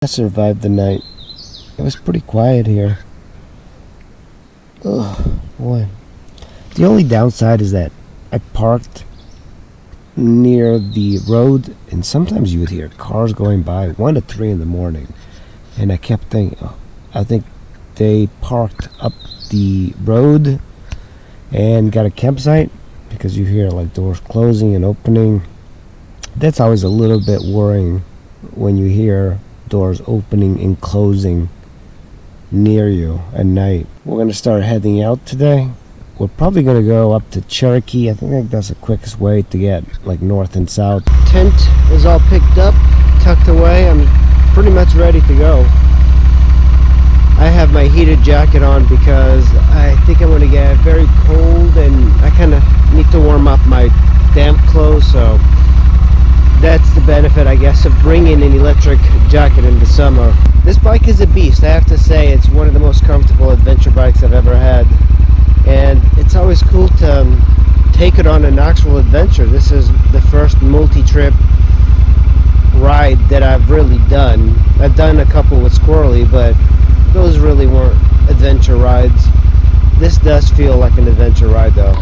I survived the night. It was pretty quiet here. Oh boy. The only downside is that I parked near the road, and sometimes you would hear cars going by 1 to 3 in the morning. And I kept thinking, I think they parked up the road and got a campsite, because you hear like doors closing and opening. That's always a little bit worrying when you hear doors opening and closing near you at night. We're going to start heading out today. We're probably going to go up to Cherokee. I think that's the quickest way to get like north and south. Tent is all picked up, tucked away. I'm pretty much ready to go. I have my heated jacket on because I think I'm going to get very cold, and I kind of need to warm up my damp clothes, so that's the benefit, I guess, of bringing an electric jacket in the summer. This bike is a beast. I have to say, it's one of the most comfortable adventure bikes I've ever had, and it's always cool to take it on an actual adventure. This is the first multi-trip ride that I've really done. I've done a couple with Squirrely, but those really weren't adventure rides. This does feel like an adventure ride though.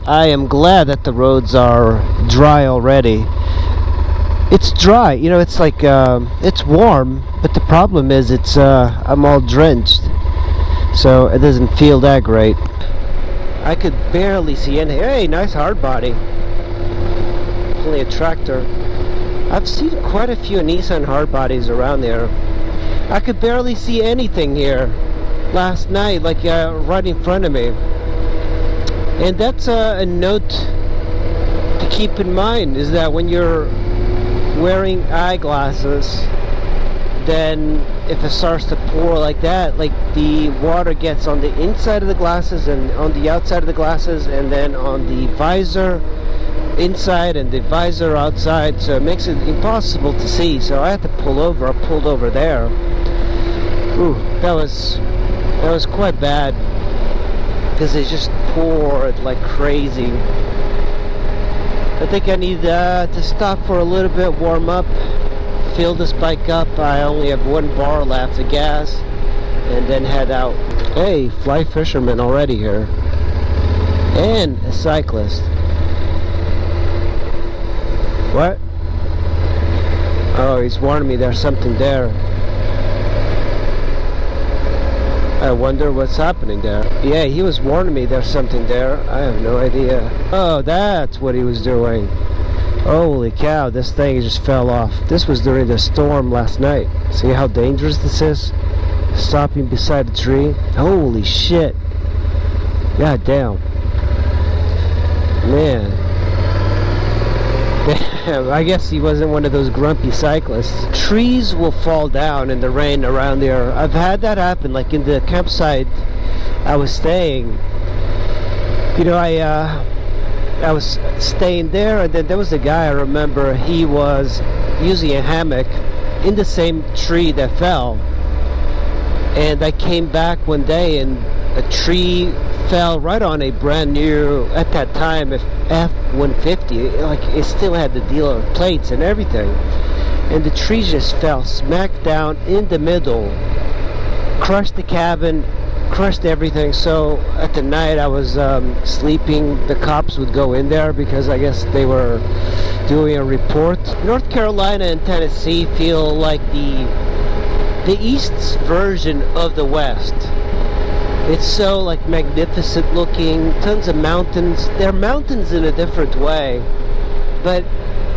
I am glad that the roads are dry already. It's dry, you know, it's like it's warm, but the problem is it's I'm all drenched, so it doesn't feel that great. I could barely see anything. Hey, nice hard body. Only a tractor. I've seen quite a few Nissan hard bodies around there. I could barely see anything here last night, like right in front of me. And that's a note to keep in mind, is that when you're wearing eyeglasses, then if it starts to pour like that, like the water gets on the inside of the glasses and on the outside of the glasses, and then on the visor inside and the visor outside, so it makes it impossible to see. So I had to pull over. I pulled over there. Ooh, that was quite bad, because it just poured like crazy. I think I need to stop for a little bit, warm up, fill this bike up. I only have 1 bar left of gas, and then head out. Hey, fly fisherman already here, and a cyclist. What? Oh, he's warning me there's something there. I wonder what's happening there. Yeah, he was warning me there's something there. I have no idea. Oh, that's what he was doing. Holy cow, this thing just fell off. This was during the storm last night. See how dangerous this is? Stopping beside a tree. Holy shit. God damn. Man. I guess he wasn't one of those grumpy cyclists. Trees will fall down in the rain around here. I've had that happen, like in the campsite I was staying. You know, I was staying there, and then there was a guy, I remember, he was using a hammock in the same tree that fell. And I came back one day, and a tree fell right on a brand new, at that time, F-150. Like, it still had the dealer plates and everything, and the tree just fell smack down in the middle, crushed the cabin, crushed everything. So at the night I was sleeping, the cops would go in there because I guess they were doing a report. North Carolina and Tennessee feel like the East's version of the West. It's so like magnificent looking, tons of mountains. They're mountains in a different way, but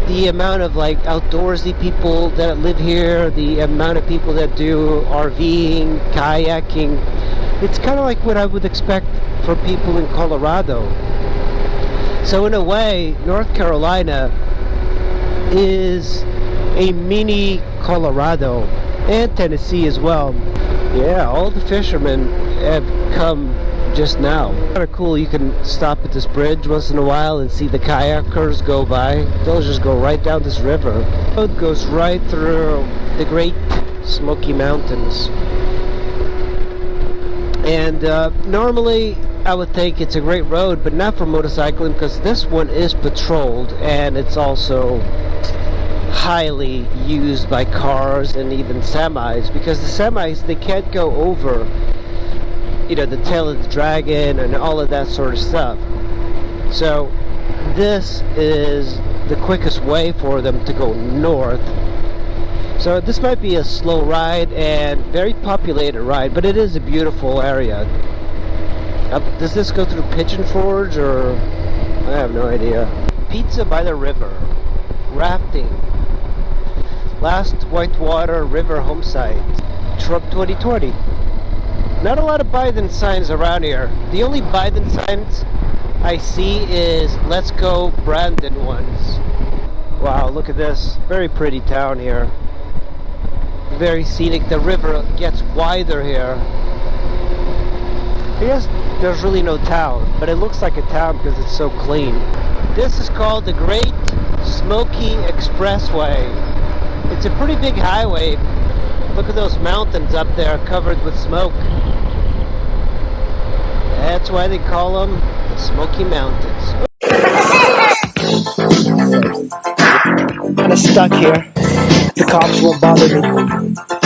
the amount of like outdoorsy people that live here, the amount of people that do RVing, kayaking, it's kind of like what I would expect for people in Colorado. So in a way, North Carolina is a mini Colorado, and Tennessee as well. Yeah, all the fishermen have come just now. Kind of cool. You can stop at this bridge once in a while and see the kayakers go by. They'll just go right down this river. The road goes right through the Great Smoky Mountains. And normally I would think it's a great road, but not for motorcycling, because this one is patrolled, and it's also highly used by cars and even semis, because the semis, they can't go over, you know, the tail of the dragon and all of that sort of stuff. So this is the quickest way for them to go north. So this might be a slow ride and very populated ride, but it is a beautiful area. Does this go through Pigeon Forge, or I have no idea. Pizza by the river, rafting, last whitewater river home site, Trump 2020. Not a lot of Biden signs around here. The only Biden signs I see is let's go Brandon ones. Wow, look at this. Very pretty town here. Very scenic. The river gets wider here. I guess there's really no town, but it looks like a town because it's so clean. This is called the Great Smokey Expressway. It's a pretty big highway. Look at those mountains up there covered with smoke. That's why they call them the Smoky Mountains. Kind of stuck here. The cops won't bother me.